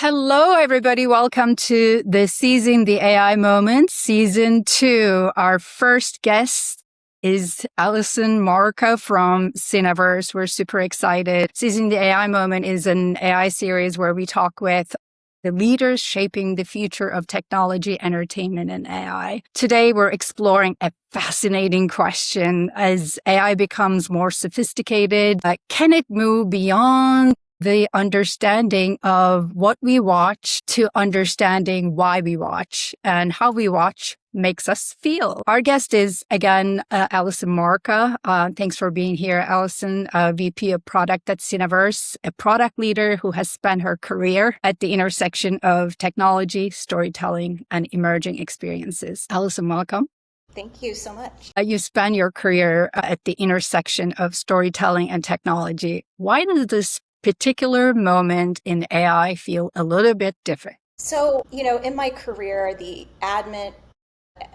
Hello, everybody. Welcome to the Seizing the AI Moment, Season 2. Our first guest is Alison Maruca from Cineverse. We're super excited. Seizing the AI Moment is an AI series where we talk with the leaders shaping the future of technology, entertainment, and AI. Today, we're exploring a fascinating question. As AI becomes more sophisticated, can it move beyond the understanding of what we watch to understanding why we watch and how we watch makes us feel? Our guest is, again, Alison Maruca. Thanks for being here, Alison, VP of Product at Cineverse, a product leader who has spent her career at the intersection of technology, storytelling, and emerging experiences. Alison, welcome. Thank you so much. You spent your career at the intersection of storytelling and technology. Why does this particular moment in AI feel a little bit different? So, in my career, the advent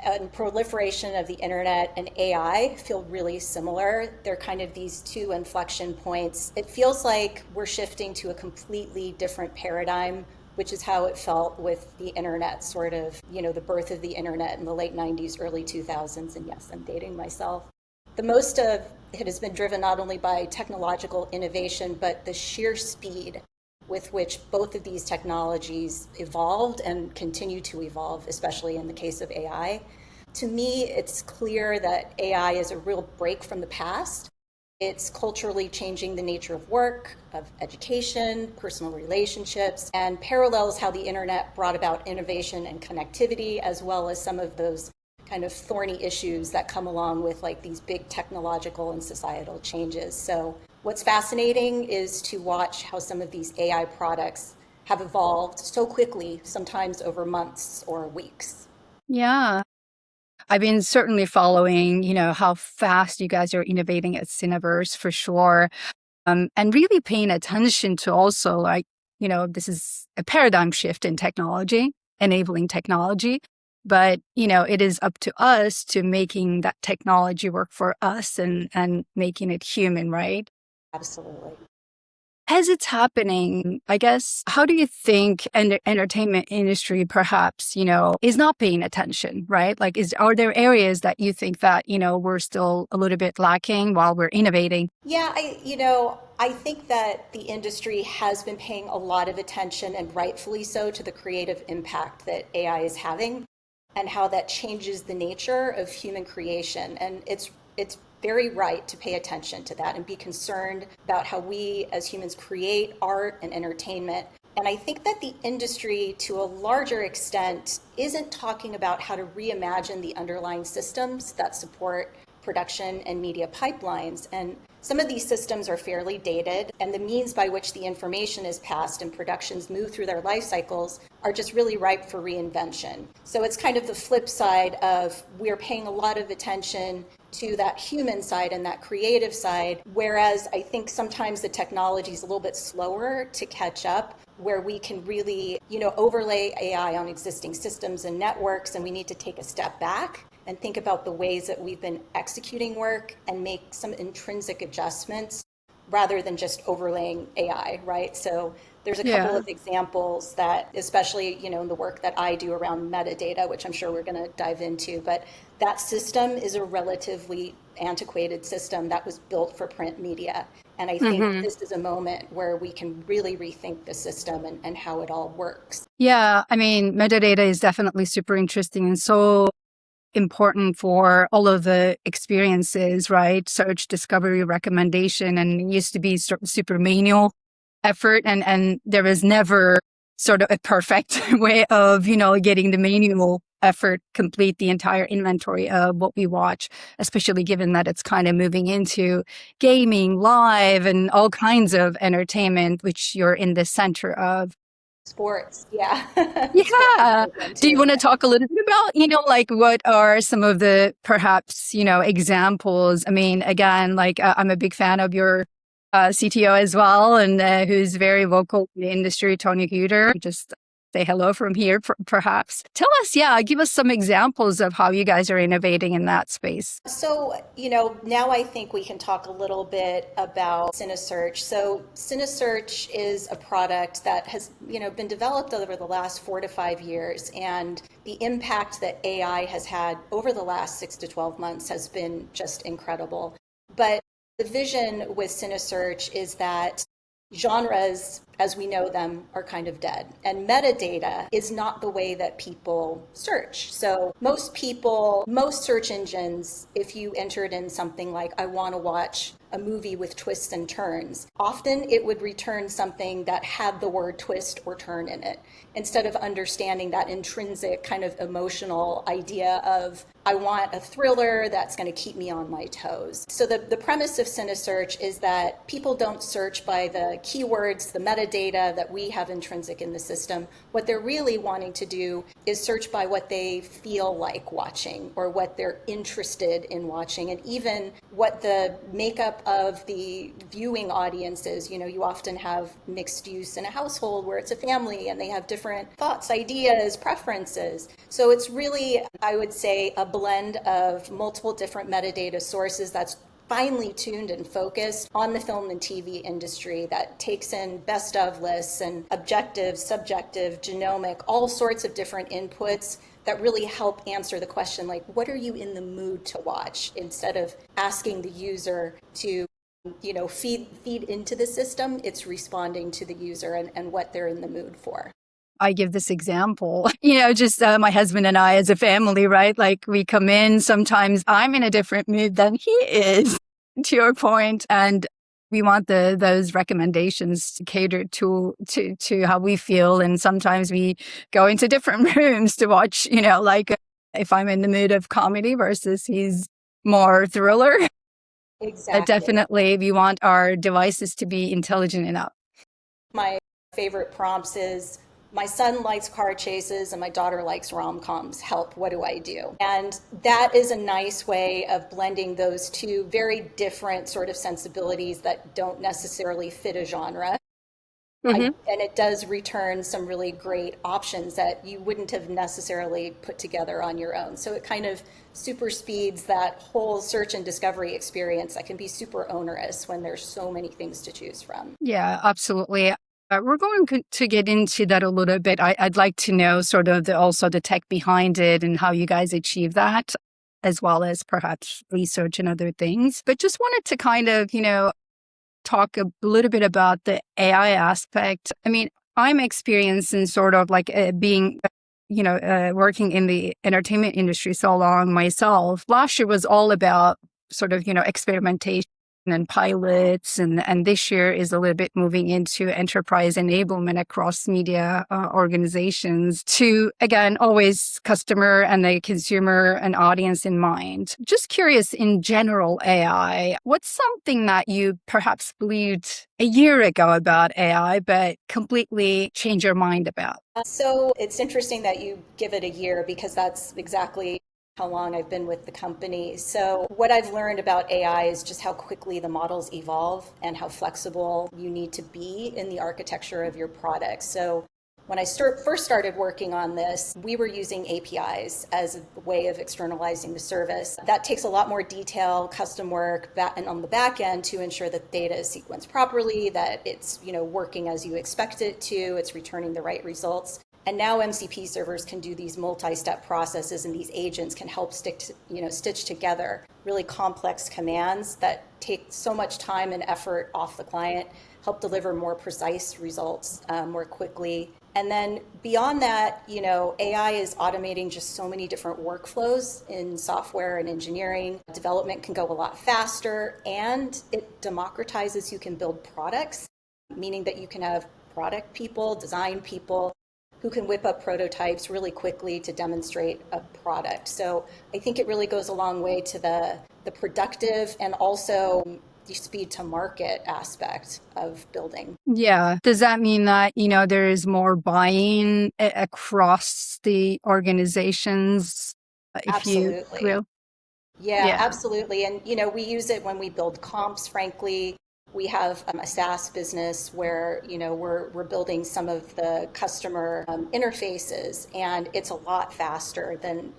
and proliferation of the internet and AI feel really similar. They're kind of these two inflection points. It feels like we're shifting to a completely different paradigm, which is how it felt with the internet, sort of, the birth of the internet in the late 90s, early 2000s. And yes, I'm dating myself. The most of it has been driven not only by technological innovation, but the sheer speed with which both of these technologies evolved and continue to evolve, especially in the case of AI. To me, it's clear that AI is a real break from the past. It's culturally changing the nature of work, of education, personal relationships, and parallels how the internet brought about innovation and connectivity, as well as some of those kind of thorny issues that come along with like these big technological and societal changes. So what's fascinating is to watch how some of these AI products have evolved so quickly, sometimes over months or weeks. Yeah. I've been certainly following, how fast you guys are innovating at Cineverse for sure. And really paying attention to also this is a paradigm shift in technology, enabling technology. But, it is up to us to making that technology work for us and making it human, right? Absolutely. As it's happening, I guess, how do you think the entertainment industry perhaps, is not paying attention, right? Are there areas that you think that, we're still a little bit lacking while we're innovating? Yeah, I think that the industry has been paying a lot of attention, and rightfully so, to the creative impact that AI is having and how that changes the nature of human creation. And it's very right to pay attention to that and be concerned about how we as humans create art and entertainment. And I think that the industry, to a larger extent, isn't talking about how to reimagine the underlying systems that support production and media pipelines. And some of these systems are fairly dated, and the means by which the information is passed and productions move through their life cycles are just really ripe for reinvention. So it's kind of the flip side of we're paying a lot of attention to that human side and that creative side, whereas I think sometimes the technology is a little bit slower to catch up, where we can really, overlay AI on existing systems and networks, and we need to take a step back and think about the ways that we've been executing work and make some intrinsic adjustments rather than just overlaying AI, right? So there's a couple of examples that, especially, in the work that I do around metadata, which I'm sure we're going to dive into, but that system is a relatively antiquated system that was built for print media. And I think this is a moment where we can really rethink the system and how it all works. Yeah, metadata is definitely super interesting and so important for all of the experiences, right? Search, discovery, recommendation, and it used to be super manual effort, and there was never sort of a perfect way of, getting the manual effort complete the entire inventory of what we watch, especially given that it's kind of moving into gaming, live, and all kinds of entertainment, which you're in the center of. Sports, yeah. Yeah. Do you want to talk a little bit about, what are some of the perhaps, examples? Again, I'm a big fan of your CTO as well, and who's very vocal in the industry, Tony Huter. Just say hello from here, perhaps. Tell us, give us some examples of how you guys are innovating in that space. So, now I think we can talk a little bit about CineSearch. So CineSearch is a product that has, been developed over the last 4 to 5 years. And the impact that AI has had over the last 6 to 12 months has been just incredible. But the vision with CineSearch is that genres, as we know them, are kind of dead. And metadata is not the way that people search. So most search engines, if you entered in something like, I want to watch a movie with twists and turns, often it would return something that had the word twist or turn in it, instead of understanding that intrinsic kind of emotional idea of, I want a thriller that's going to keep me on my toes. So the premise of CineSearch is that people don't search by the keywords, the metadata that we have intrinsic in the system. What they're really wanting to do is search by what they feel like watching or what they're interested in watching, and even what the makeup of the viewing audience is. You often have mixed use in a household where it's a family and they have different thoughts, ideas, preferences. So it's really, I would say, a blend of multiple different metadata sources that's finely tuned and focused on the film and TV industry, that takes in best of lists and objective, subjective, genomic, all sorts of different inputs that really help answer the question, like, what are you in the mood to watch? Instead of asking the user to feed into the system, it's responding to the user and what they're in the mood for. I give this example, just my husband and I as a family, right? Like, we come in, sometimes I'm in a different mood than he is, to your point, and we want those recommendations to cater to how we feel. And sometimes we go into different rooms to watch, like if I'm in the mood of comedy versus he's more thriller. Exactly. Definitely, we want our devices to be intelligent enough. My favorite prompts is, my son likes car chases and my daughter likes rom-coms. Help, what do I do? And that is a nice way of blending those two very different sort of sensibilities that don't necessarily fit a genre. And it does return some really great options that you wouldn't have necessarily put together on your own. So it kind of super speeds that whole search and discovery experience that can be super onerous when there's so many things to choose from. Yeah, absolutely. We're going to get into that a little bit. I'd like to know sort of also the tech behind it and how you guys achieve that, as well as perhaps research and other things. But just wanted to kind of, talk a little bit about the AI aspect. I mean, I'm experienced in sort of like being, working in the entertainment industry so long myself. Last year was all about sort of, experimentation and pilots, and this year is a little bit moving into enterprise enablement across media organizations to, again, always customer and the consumer and audience in mind. Just curious, in general, AI, what's something that you perhaps believed a year ago about AI, but completely changed your mind about? So it's interesting that you give it a year, because that's exactly how long I've been with the company. So what I've learned about AI is just how quickly the models evolve and how flexible you need to be in the architecture of your product. So when I first started working on this, we were using APIs as a way of externalizing the service. That takes a lot more detail, custom work, and on the back end to ensure that data is sequenced properly, that it's working as you expect it to, it's returning the right results. And now MCP servers can do these multi-step processes, and these agents can help stitch together really complex commands that take so much time and effort off the client, help deliver more precise results more quickly. And then beyond that, AI is automating just so many different workflows in software and engineering. Development can go a lot faster, and it democratizes, you can build products, meaning that you can have product people, design people, who can whip up prototypes really quickly to demonstrate a product. So I think it really goes a long way to the productive and also the speed to market aspect of building. Yeah. Does that mean that, there is more buy-in across the organizations? Absolutely. You will? Yeah, absolutely. And, we use it when we build comps, frankly. We have a SaaS business where, we're building some of the customer interfaces, and it's a lot faster than,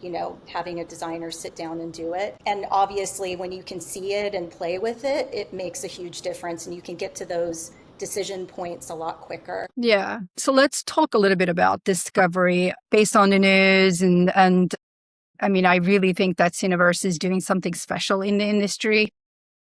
having a designer sit down and do it. And obviously, when you can see it and play with it, it makes a huge difference, and you can get to those decision points a lot quicker. Yeah. So let's talk a little bit about discovery based on the news. And I mean, I really think that Cineverse is doing something special in the industry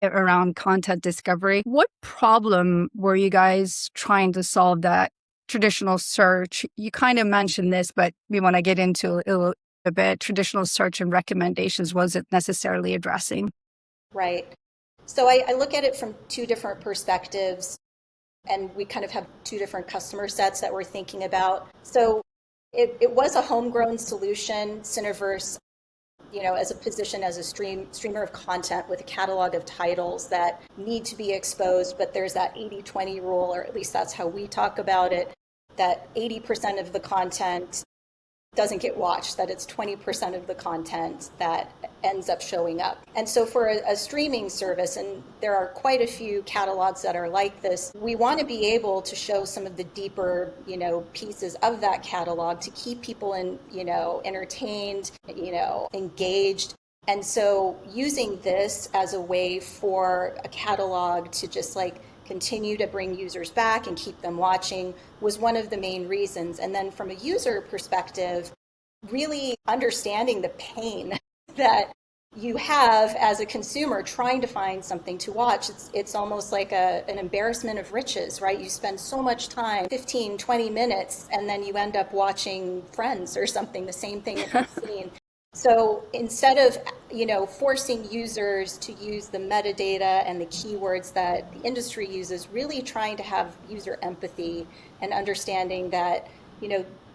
around content discovery. What problem were you guys trying to solve that traditional search? You kind of mentioned this, but we want to get into it a bit. Traditional search and recommendations wasn't necessarily addressing. Right. So I look at it from two different perspectives, and we kind of have two different customer sets that we're thinking about. So it was a homegrown solution, Cineverse, as a position as a streamer of content with a catalog of titles that need to be exposed, but there's that 80-20 rule, or at least that's how we talk about it, that 80% of the content doesn't get watched, that it's 20% of the content that ends up showing up. And so for a streaming service, and there are quite a few catalogs that are like this, we want to be able to show some of the deeper, pieces of that catalog to keep people entertained, engaged. And so using this as a way for a catalog to just continue to bring users back and keep them watching was one of the main reasons. And then from a user perspective, really understanding the pain that you have as a consumer trying to find something to watch. It's almost like an embarrassment of riches, right? You spend so much time, 15, 20 minutes, and then you end up watching Friends or something, the same thing that you've seen. So instead of, forcing users to use the metadata and the keywords that the industry uses, really trying to have user empathy and understanding that,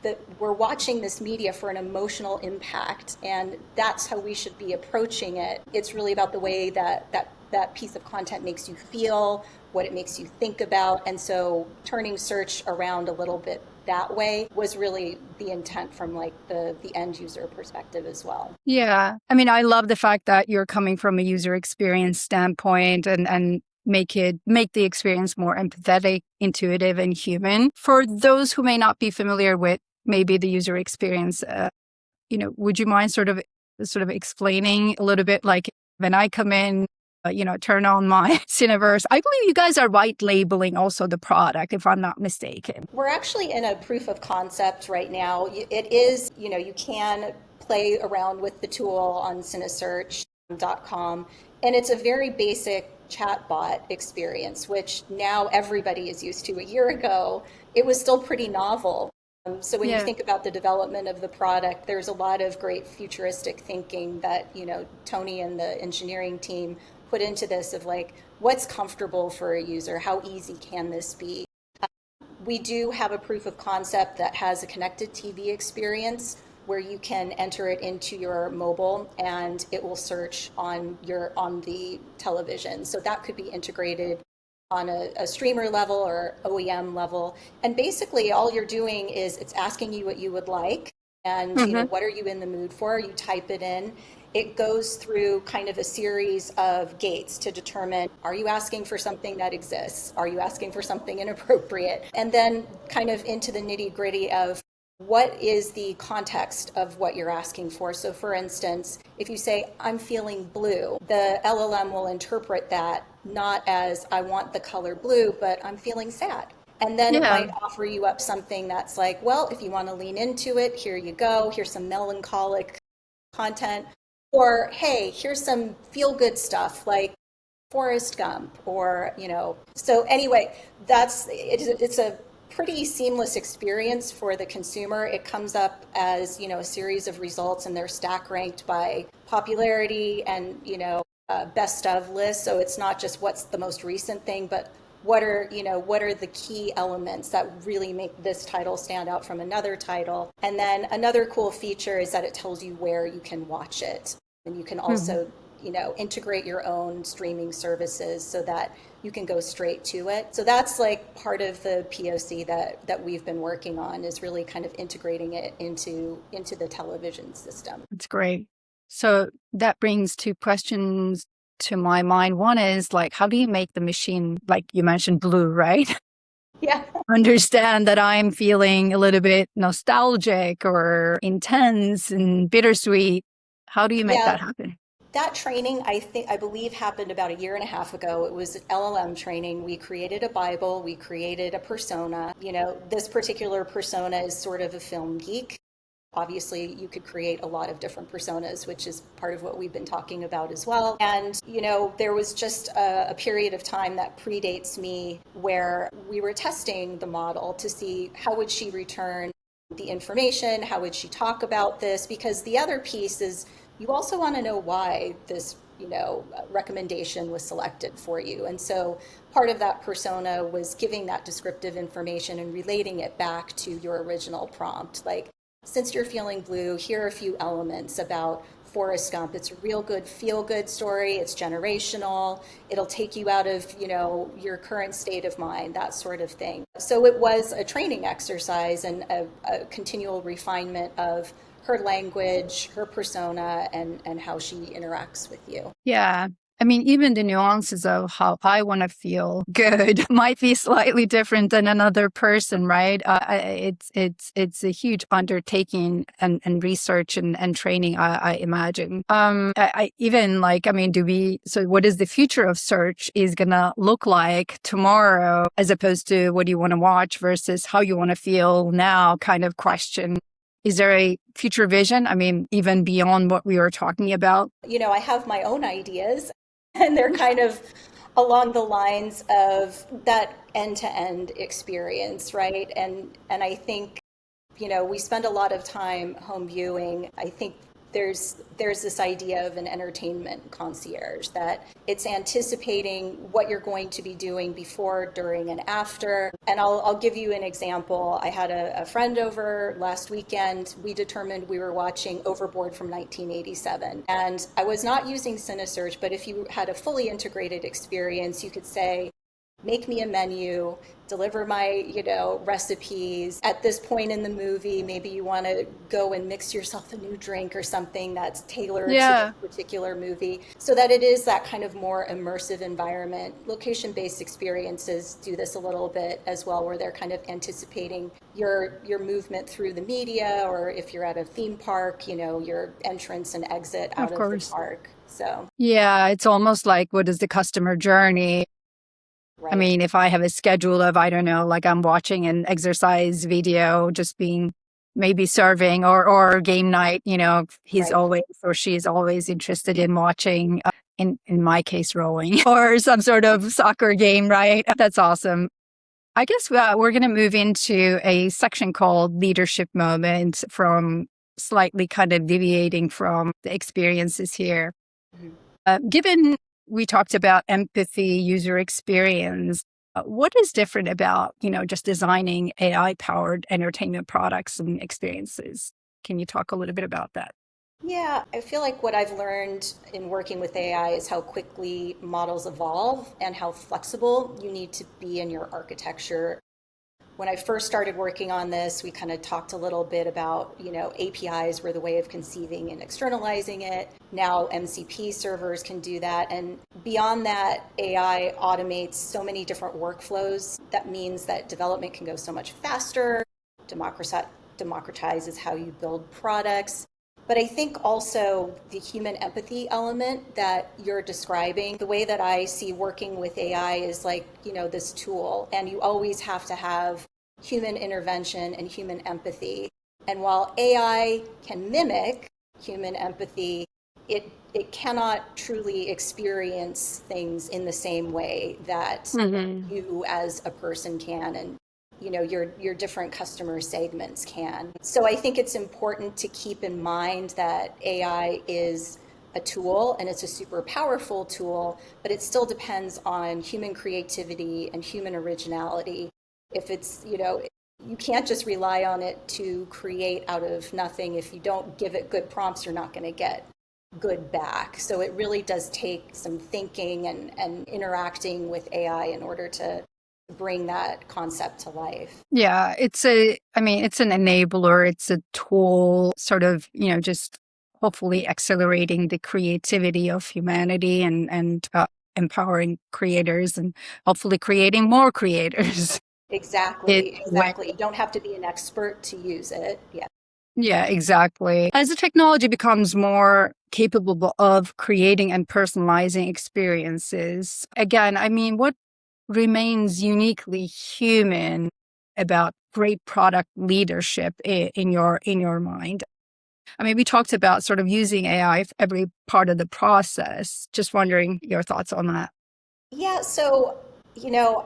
that we're watching this media for an emotional impact, and that's how we should be approaching it. It's really about the way that piece of content makes you feel, what it makes you think about. And so turning search around a little bit that way was really the intent from the end user perspective as well. Yeah. I mean, I love the fact that you're coming from a user experience standpoint and make the experience more empathetic, intuitive, and human. For those who may not be familiar with maybe the user experience, would you mind sort of explaining a little bit, like when I come in, turn on my Cineverse. I believe you guys are white labeling also the product, if I'm not mistaken. We're actually in a proof of concept right now. It is, you can play around with the tool on CineSearch.com, and it's a very basic chatbot experience, which now everybody is used to. A year ago, it was still pretty novel. So when you think about the development of the product, there's a lot of great futuristic thinking that, Tony and the engineering team put into this of what's comfortable for a user, how easy can this be? We do have a proof of concept that has a connected TV experience where you can enter it into your mobile and it will search on the television. So that could be integrated on a streamer level or OEM level. And basically all you're doing is it's asking you what you would like and what are you in the mood for? You type it in. It goes through kind of a series of gates to determine, are you asking for something that exists? Are you asking for something inappropriate? And then kind of into the nitty gritty of what is the context of what you're asking for. So for instance, if you say, I'm feeling blue, the LLM will interpret that not as I want the color blue, but I'm feeling sad. And then it might offer you up something that's like, well, if you want to lean into it, here you go. Here's some melancholic content. Or, hey, here's some feel-good stuff like Forrest Gump or, So anyway, it's a pretty seamless experience for the consumer. It comes up as, a series of results, and they're stack ranked by popularity and, best of lists. So it's not just what's the most recent thing, but what are the key elements that really make this title stand out from another title. And then another cool feature is that it tells you where you can watch it. And you can also, integrate your own streaming services so that you can go straight to it. So that's part of the POC that we've been working on, is really kind of integrating it into the television system. That's great. So that brings two questions to my mind. One is like, how do you make the machine, like you mentioned, blue, right? Yeah. Understand that I'm feeling a little bit nostalgic or intense and bittersweet. How do you make Yeah. that happen? That training, I believe, happened about a year and a half ago. It was LLM training. We created a Bible, we created a persona. This particular persona is sort of a film geek. Obviously, you could create a lot of different personas, which is part of what we've been talking about as well. And, there was just a period of time that predates me where we were testing the model to see how would she return the information, how would she talk about this, because the other piece is you also want to know why this recommendation was selected for you. And so part of that persona was giving that descriptive information and relating it back to your original prompt. Like, since you're feeling blue, here are a few elements about Forrest Gump. It's a real good feel-good story. It's generational. It'll take you out of, your current state of mind, that sort of thing. So it was a training exercise and a continual refinement of her language, her persona, and how she interacts with you. Yeah. I mean, even the nuances of how I want to feel good might be slightly different than another person, right? It's a huge undertaking and research and training, I imagine. So what is the future of search is gonna look like tomorrow, as opposed to what do you want to watch versus how you want to feel now kind of question. Is there a future vision? I mean, even beyond what we were talking about? I have my own ideas, and they're kind of along the lines of that end-to-end experience, right? And I think, we spend a lot of time home viewing. I think there's this idea of an entertainment concierge, that it's anticipating what you're going to be doing before, during, and after. And I'll give you an example. I had a friend over last weekend. We determined we were watching Overboard from 1987. And I was not using CineSearch, but if you had a fully integrated experience, you could say, make me a menu, deliver my, recipes. At this point in the movie, maybe you want to go and mix yourself a new drink or something that's tailored to this particular movie, so that it is that kind of more immersive environment. Location-based experiences do this a little bit as well, where they're kind of anticipating your movement through the media, or if you're at a theme park, your entrance and exit out of the park. So yeah, it's almost like, what is the customer journey? right. I mean, if I have a schedule of, I don't know, like I'm watching an exercise video, just being maybe serving or game night, he's always or she's always interested in watching, in my case, rowing or some sort of soccer game, right? That's awesome. I guess we're going to move into a section called leadership moments, from slightly kind of deviating from the experiences here. Given we talked about empathy, user experience, what is different about, just designing AI-powered entertainment products and experiences? Can you talk a little bit about that? Yeah, I feel like what I've learned in working with AI is how quickly models evolve and how flexible you need to be in your architecture. When I first started working on this, we kind of talked a little bit about, APIs were the way of conceiving and externalizing it. Now MCP servers can do that. And beyond that, AI automates so many different workflows. That means that development can go so much faster, democratizes how you build products. But I think also the human empathy element that you're describing, the way that I see working with AI is like, this tool, and you always have to have human intervention and human empathy. And while AI can mimic human empathy, it cannot truly experience things in the same way that you as a person can. And your different customer segments can. So I think it's important to keep in mind that AI is a tool, and it's a super powerful tool, but it still depends on human creativity and human originality. If it's, you can't just rely on it to create out of nothing. If you don't give it good prompts, you're not going to get good back. So it really does take some thinking and interacting with AI in order to bring that concept to life. Yeah, it's an enabler, it's a tool, sort of, just hopefully accelerating the creativity of humanity and empowering creators and hopefully creating more creators. Exactly, exactly. You don't have to be an expert to use it. Yeah. Yeah, exactly. As the technology becomes more capable of creating and personalizing experiences, again, I mean, what remains uniquely human about great product leadership in your mind? I mean, we talked about sort of using AI for every part of the process. Just wondering your thoughts on that. Yeah, so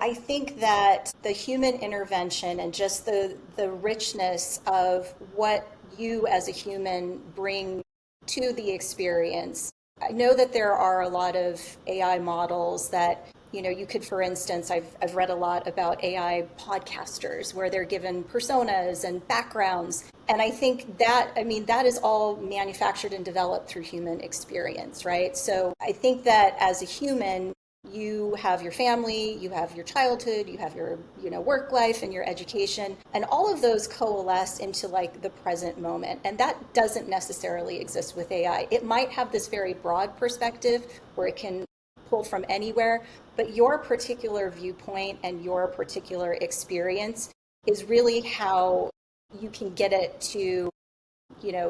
I think that the human intervention and just the richness of what you as a human bring to the experience. I know that there are a lot of AI models that, you could, for instance, I've read a lot about AI podcasters where they're given personas and backgrounds. And I think that, I mean, that is all manufactured and developed through human experience, right? So I think that as a human, you have your family, you have your childhood, you have your work life and your education, and all of those coalesce into like the present moment, and that doesn't necessarily exist with AI. It might have this very broad perspective where it can pull from anywhere, but your particular viewpoint and your particular experience is really how you can get it to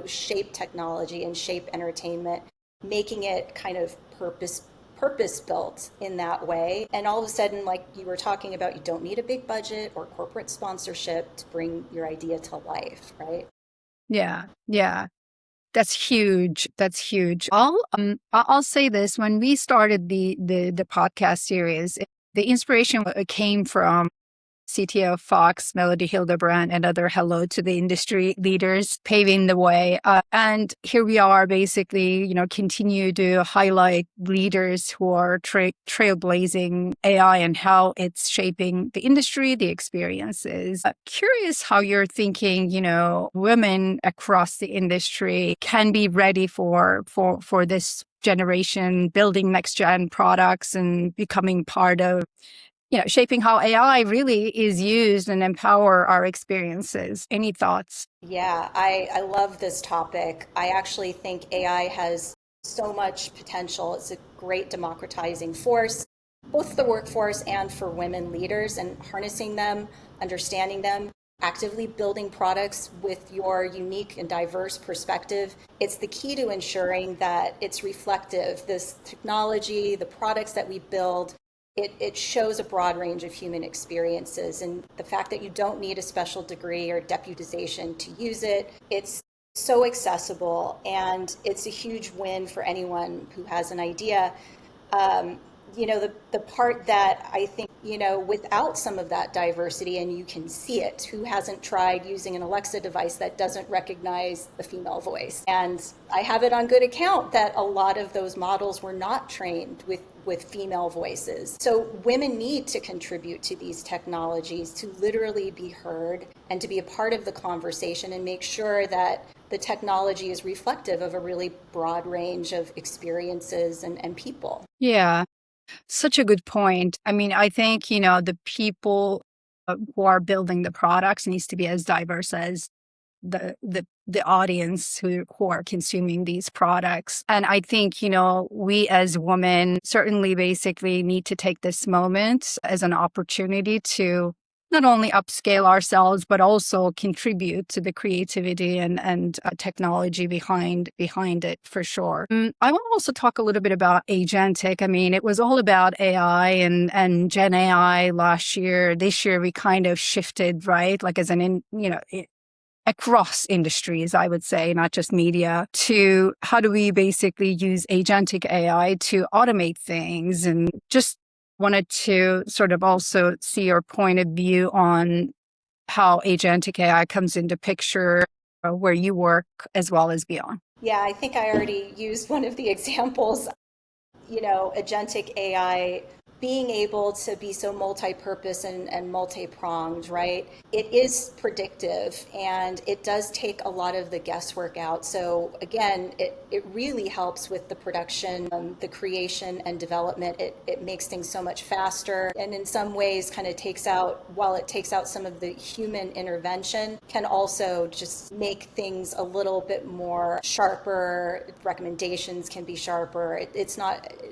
shape technology and shape entertainment, making it kind of purpose built in that way. And all of a sudden, like you were talking about, you don't need a big budget or corporate sponsorship to bring your idea to life, right? Yeah, yeah. That's huge. That's huge. I'll say this: when we started the podcast series, the inspiration came from CTO Fox, Melody Hildebrand, and other hello to the industry leaders paving the way. And here we are basically, continue to highlight leaders who are trailblazing AI and how it's shaping the industry, the experiences. Curious how you're thinking, women across the industry can be ready for this generation, building next gen products and becoming part of shaping how AI really is used and empower our experiences. Any thoughts? Yeah, I love this topic. I actually think AI has so much potential. It's a great democratizing force, both for the workforce and for women leaders, and harnessing them, understanding them, actively building products with your unique and diverse perspective. It's the key to ensuring that it's reflective. This technology, the products that we build, it shows a broad range of human experiences, and the fact that you don't need a special degree or deputization to use it, it's so accessible, and it's a huge win for anyone who has an idea. The part that I think, without some of that diversity, and you can see it, who hasn't tried using an Alexa device that doesn't recognize the female voice? And I have it on good account that a lot of those models were not trained with female voices. So women need to contribute to these technologies to literally be heard and to be a part of the conversation and make sure that the technology is reflective of a really broad range of experiences and people. Yeah, such a good point. I mean, I think, the people who are building the products needs to be as diverse as the audience who are consuming these products. And I think, we as women certainly basically need to take this moment as an opportunity to not only upscale ourselves, but also contribute to the creativity and technology behind it for sure. I want to also talk a little bit about Agentic. I mean, it was all about AI and Gen AI last year. This year, we kind of shifted, right? Like across industries, I would say, not just media, to how do we basically use agentic AI to automate things, and just wanted to sort of also see your point of view on how agentic AI comes into picture where you work as well as beyond. Yeah, I think I already used one of the examples. Agentic AI being able to be so multi-purpose and multi-pronged, right? It is predictive and it does take a lot of the guesswork out. So again, it really helps with the production, the creation and development. It makes things so much faster, and in some ways kind of takes out, while it takes out some of the human intervention, can also just make things a little bit more sharper. Recommendations can be sharper. It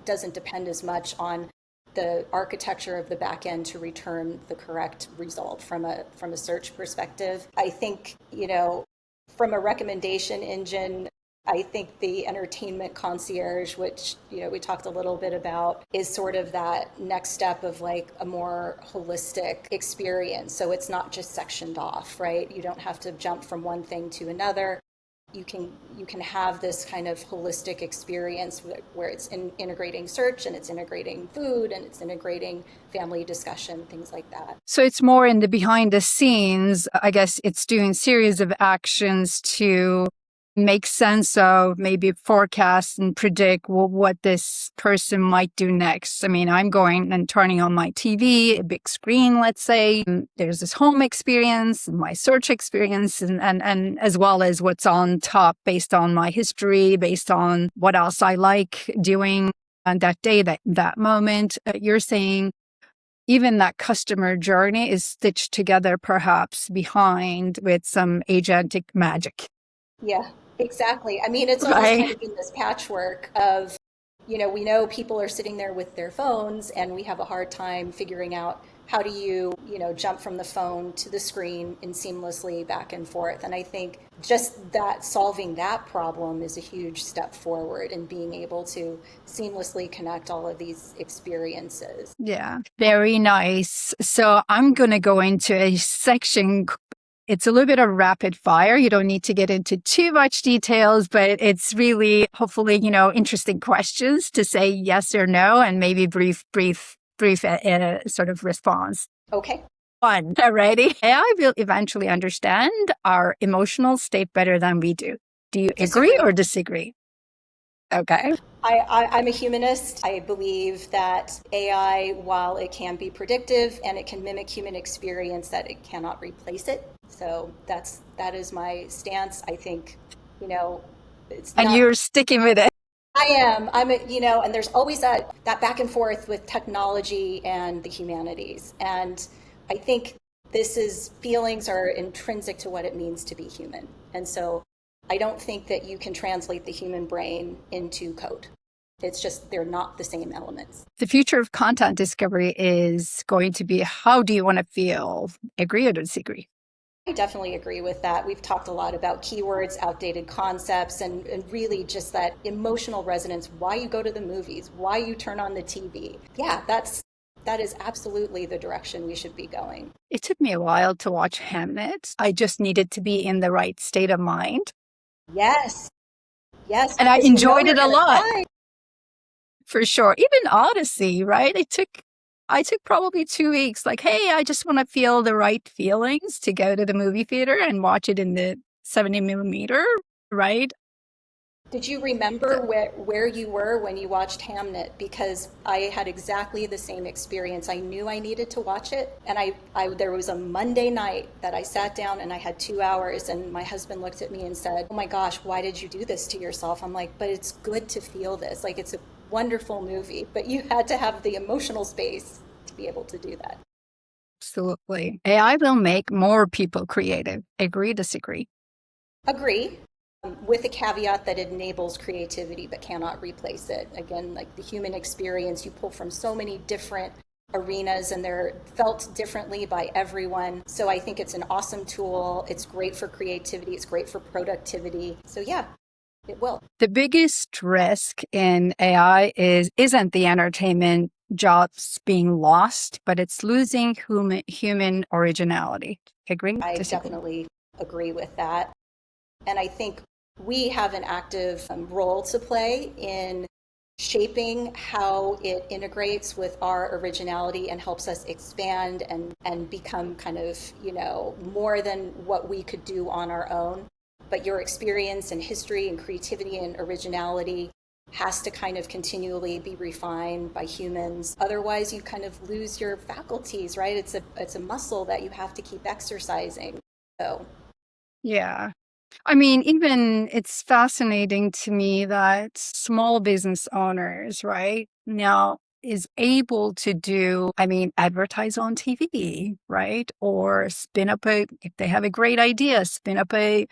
doesn't depend as much on the architecture of the back end to return the correct result from a search perspective. I think, from a recommendation engine, I think the entertainment concierge, which, we talked a little bit about, is sort of that next step of like a more holistic experience. So it's not just sectioned off, right? You don't have to jump from one thing to another. You can have this kind of holistic experience where it's integrating search, and it's integrating food, and it's integrating family discussion, things like that. So it's more in the behind the scenes. I guess it's doing series of actions to make sense of, maybe forecast and predict what this person might do next. I mean, I'm going and turning on my TV, a big screen, let's say. There's this home experience, my search experience, and as well as what's on top based on my history, based on what else I like doing on that day, that moment. You're saying even that customer journey is stitched together perhaps behind with some agentic magic. Yeah, exactly. I mean, it's almost kind of in this patchwork of, we know people are sitting there with their phones, and we have a hard time figuring out how do you, jump from the phone to the screen and seamlessly back and forth. And I think just that solving that problem is a huge step forward in being able to seamlessly connect all of these experiences. Yeah, very nice. So I'm going to go into a section. It's a little bit of rapid fire. You don't need to get into too much details, but it's really, hopefully, interesting questions to say yes or no, and maybe brief sort of response. Okay. One, ready? AI will eventually understand our emotional state better than we do. Do you agree or disagree? Okay. I'm a humanist. I believe that AI, while it can be predictive and it can mimic human experience, that it cannot replace it. So that is my stance. I think, it's not. And you're sticking with it. I am. And there's always that back and forth with technology and the humanities. And I think feelings are intrinsic to what it means to be human. And so I don't think that you can translate the human brain into code. It's just, they're not the same elements. The future of content discovery is going to be, how do you want to feel? Agree or disagree? I definitely agree with that. We've talked a lot about keywords, outdated concepts, and really just that emotional resonance, why you go to the movies, why you turn on the TV. Yeah, that is absolutely the direction we should be going. It took me a while to watch Hamnet. I just needed to be in the right state of mind. Yes. And I enjoyed it a lot. For sure. Even Odyssey, right? I took probably 2 weeks, like, hey, I just want to feel the right feelings to go to the movie theater and watch it in the 70 millimeter, right? Did you remember where you were when you watched Hamnet? Because I had exactly the same experience. I knew I needed to watch it. And there was a Monday night that I sat down and I had 2 hours, and my husband looked at me and said, oh my gosh, why did you do this to yourself? I'm like, but it's good to feel this. Like, it's a wonderful movie, but you had to have the emotional space to be able to do that. Absolutely. AI will make more people creative. Agree, disagree? Agree. With a caveat that it enables creativity but cannot replace it. Again, like the human experience, you pull from so many different arenas and they're felt differently by everyone. So I think it's an awesome tool. It's great for creativity. It's great for productivity. So yeah, it will. The biggest risk in AI isn't the entertainment jobs being lost, but it's losing human originality. Agree? I definitely agree with that. And I think we have an active role to play in shaping how it integrates with our originality and helps us expand and become kind of, more than what we could do on our own. But your experience and history and creativity and originality has to kind of continually be refined by humans. Otherwise, you kind of lose your faculties, right? It's a muscle that you have to keep exercising. So, Yeah. I mean, even it's fascinating to me that small business owners, right, now is able to do, I mean, advertise on TV, right? Or spin up if they have a great idea, spin up a,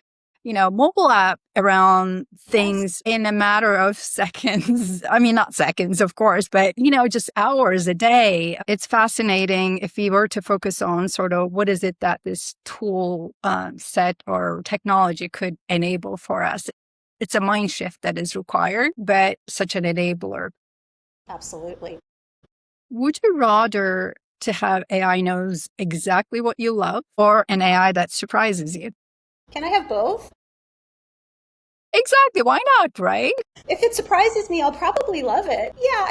mobile app around yes, things in a matter of seconds. I mean, not seconds, of course, but, just hours a day. It's fascinating if we were to focus on sort of what is it that this tool set or technology could enable for us. It's a mind shift that is required, but such an enabler. absolutely. Would you rather to have AI knows exactly what you love or an AI that surprises you? Can I have both? Exactly. Why not, right? If it surprises me, I'll probably love it. Yeah,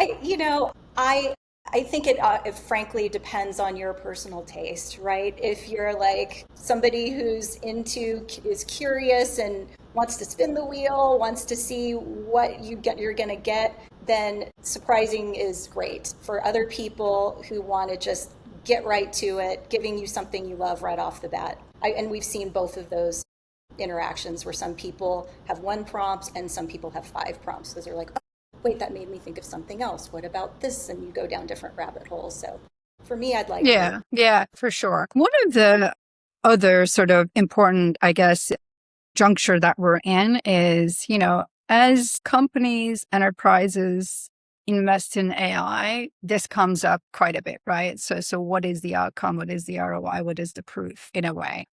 I think it frankly depends on your personal taste, right? If you're like somebody is curious and wants to spin the wheel, wants to see what you're going to get, then surprising is great. For other people who want to just get right to it, giving you something you love right off the bat. And we've seen both of those interactions where some people have one prompt and some people have five prompts because they're like, oh, wait, that made me think of something else. What about this? And you go down different rabbit holes. So for me, I'd like both. Yeah, for sure. One of the other sort of important, I guess, juncture that we're in is, as companies, enterprises invest in AI, this comes up quite a bit, right? So what is the outcome? What is the ROI? What is the proof in a way?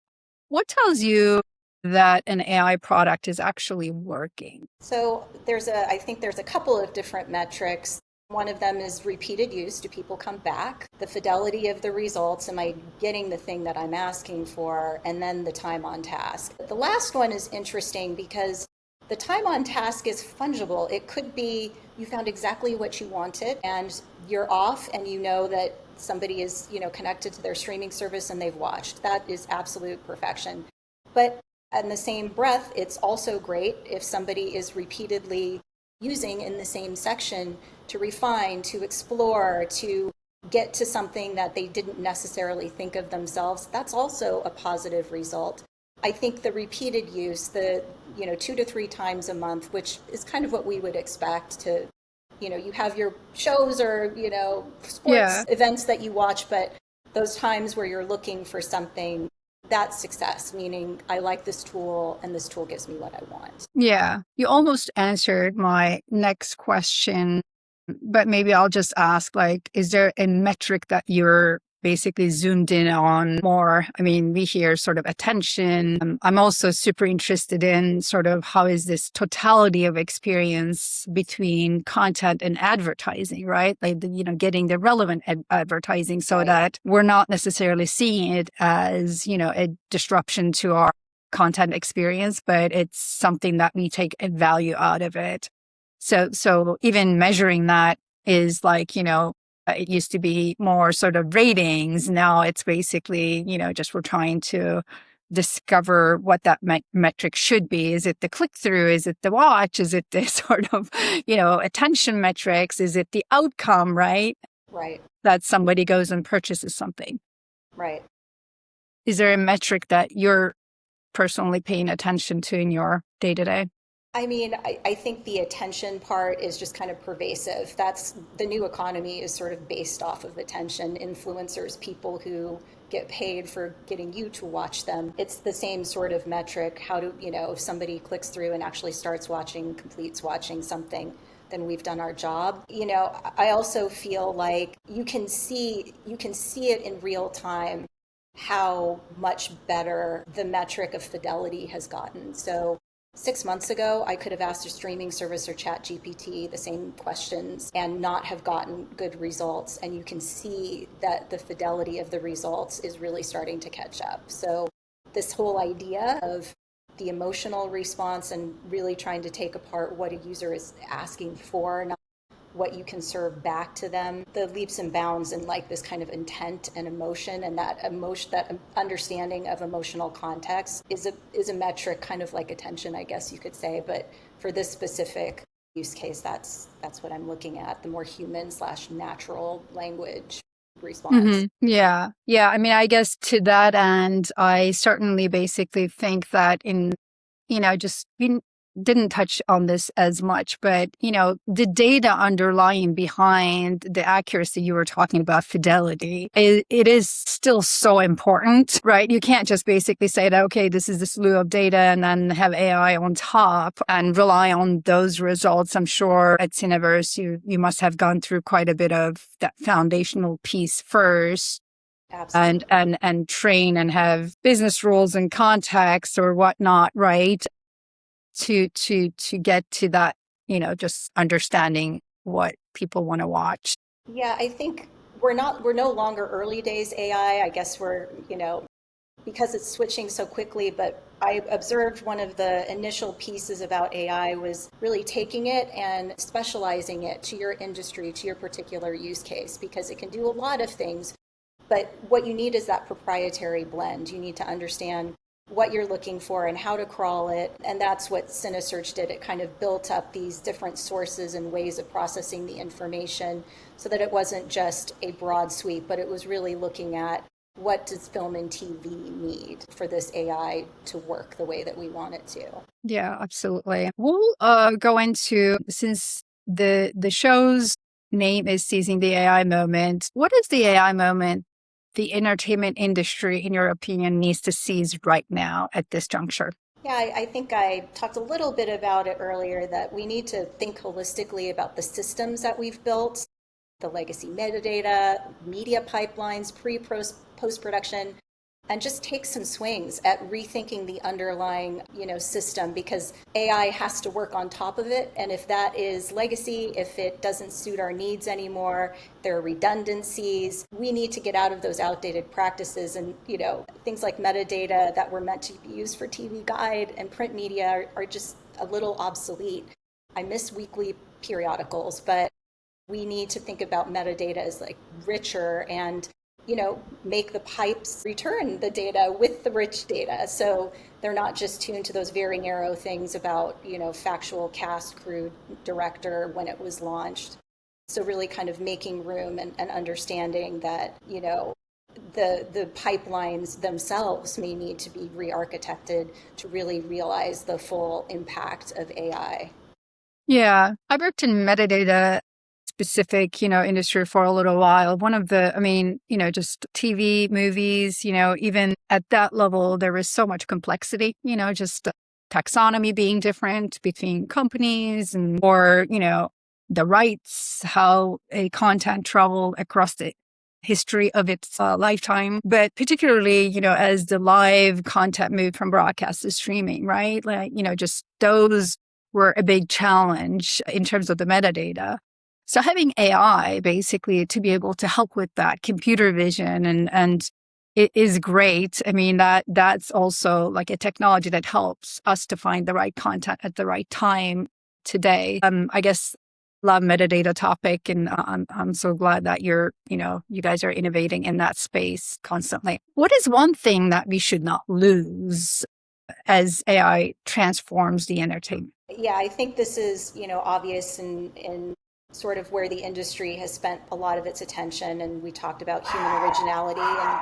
What tells you that an AI product is actually working? So I think there's a couple of different metrics. One of them is repeated use. Do people come back? The fidelity of the results. Am I getting the thing that I'm asking for? And then the time on task. The last one is interesting because the time on task is fungible. It could be you found exactly what you wanted and you're off and you know that somebody is, connected to their streaming service and they've watched. That is absolute perfection. But in the same breath, it's also great if somebody is repeatedly using in the same section to refine, to explore, to get to something that they didn't necessarily think of themselves. That's also a positive result. I think the repeated use, the 2 to 3 times a month, which is kind of what we would expect to, you have your shows or sports events that you watch, but those times where you're looking for something, that's success, meaning I like this tool and this tool gives me what I want. Yeah, you almost answered my next question, but maybe I'll just ask, like, is there a metric that you're basically zoomed in on more? I mean, we hear sort of attention. I'm also super interested in sort of how is this totality of experience between content and advertising, right? Like, getting the relevant advertising so Right. that we're not necessarily seeing it as, a disruption to our content experience, but it's something that we take a value out of it. So even measuring that is like, it used to be more sort of ratings. Now it's basically, just we're trying to discover what that metric should be. Is it the click through? Is it the watch? Is it the sort of, attention metrics? Is it the outcome, right? Right. That somebody goes and purchases something. Right. Is there a metric that you're personally paying attention to in your day to day? I mean, I think the attention part is just kind of pervasive. That's the new economy is sort of based off of attention. Influencers, people who get paid for getting you to watch them. It's the same sort of metric. How do, if somebody clicks through and actually starts watching, completes watching something, then we've done our job. I also feel like you can see it in real time how much better the metric of fidelity has gotten. So 6 months ago, I could have asked a streaming service or chat GPT the same questions and not have gotten good results. And you can see that the fidelity of the results is really starting to catch up. So this whole idea of the emotional response and really trying to take apart what a user is asking for, not what you can serve back to them, the leaps and bounds in like this kind of intent and emotion, and that understanding of emotional context is a metric, kind of like attention, I guess you could say, but for this specific use case, that's what I'm looking at, the more human/natural language response. Yeah. Yeah. I mean, I guess to that end, I certainly basically think that just we didn't touch on this as much, but the data underlying behind the accuracy you were talking about, fidelity, it is still so important, right? You can't just basically say that, okay, this is the slew of data and then have AI on top and rely on those results. I'm sure at Cineverse, you must have gone through quite a bit of that foundational piece first. Absolutely. And train and have business rules and context or whatnot, right? To get to that, just understanding what people want to watch. Yeah, I think we're no longer early days AI. I guess we're, because it's switching so quickly, but I observed one of the initial pieces about AI was really taking it and specializing it to your industry, to your particular use case, because it can do a lot of things. But what you need is that proprietary blend. You need to understand what you're looking for and how to crawl it. And that's what CineSearch did. It kind of built up these different sources and ways of processing the information so that it wasn't just a broad sweep, but it was really looking at what does film and TV need for this AI to work the way that we want it to. Yeah, absolutely. We'll go into, since the show's name is Seizing the AI Moment, what is the AI moment the entertainment industry, in your opinion, needs to seize right now at this juncture? Yeah, I think I talked a little bit about it earlier that we need to think holistically about the systems that we've built, the legacy metadata, media pipelines, post-production, and just take some swings at rethinking the underlying, system, because AI has to work on top of it. And if that is legacy, if it doesn't suit our needs anymore, there are redundancies. We need to get out of those outdated practices. And, things like metadata that were meant to be used for TV guide and print media are just a little obsolete. I miss weekly periodicals, but we need to think about metadata as like richer and make the pipes return the data with the rich data. So they're not just tuned to those very narrow things about, factual cast, crew, director when it was launched. So really kind of making room and understanding that, the pipelines themselves may need to be re-architected to really realize the full impact of AI. Yeah, I worked in metadata specific, industry for a little while. One of the, I mean, just TV, movies, even at that level, there was so much complexity, just taxonomy being different between companies or, the rights, how a content traveled across the history of its lifetime. But particularly, as the live content moved from broadcast to streaming, right? Like, just those were a big challenge in terms of the metadata. So having AI basically to be able to help with that computer vision and it is great. I mean, that's also like a technology that helps us to find the right content at the right time today. I guess love metadata topic, and I'm so glad that you guys are innovating in that space constantly. What is one thing that we should not lose as AI transforms the entertainment? Yeah, I think this is, obvious in sort of where the industry has spent a lot of its attention. And we talked about human originality, and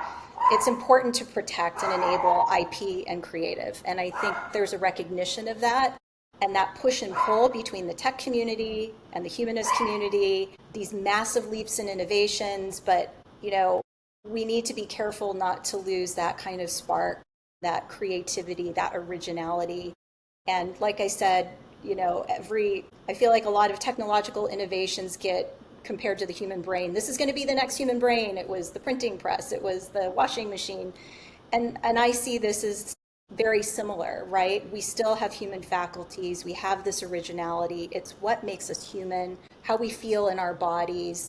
it's important to protect and enable IP and creative. And I think there's a recognition of that, and that push and pull between the tech community and the humanist community, these massive leaps in innovations. But, we need to be careful not to lose that kind of spark, that creativity, that originality. And like I said, I feel like a lot of technological innovations get compared to the human brain. This is going to be the next human brain. It was the printing press. It was the washing machine. And I see this as very similar, right? We still have human faculties. We have this originality. It's what makes us human, how we feel in our bodies.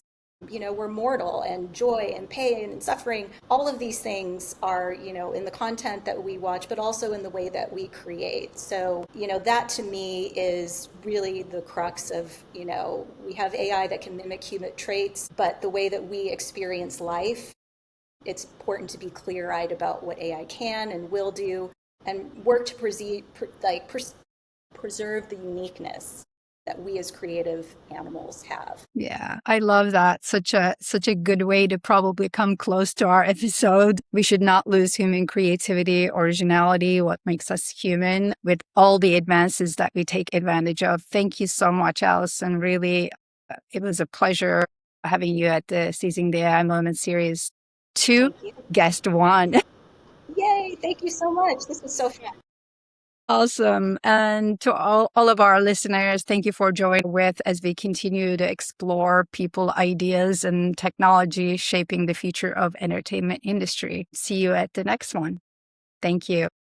We're mortal, and joy and pain and suffering. All of these things are, in the content that we watch, but also in the way that we create. So, that to me is really the crux of, we have AI that can mimic human traits, but the way that we experience life, it's important to be clear-eyed about what AI can and will do and work to preserve the uniqueness that we as creative animals have. Yeah, I love that. Such a good way to probably come close to our episode. We should not lose human creativity, originality, what makes us human with all the advances that we take advantage of. Thank you so much, Alison. Really, it was a pleasure having you at the Seizing the AI Moment series 2, Thank you. guest 1. Yay, thank you so much. This was so fun. Awesome. And to all of our listeners, thank you for joining with as we continue to explore people, ideas, and technology shaping the future of entertainment industry. See you at the next one. Thank you.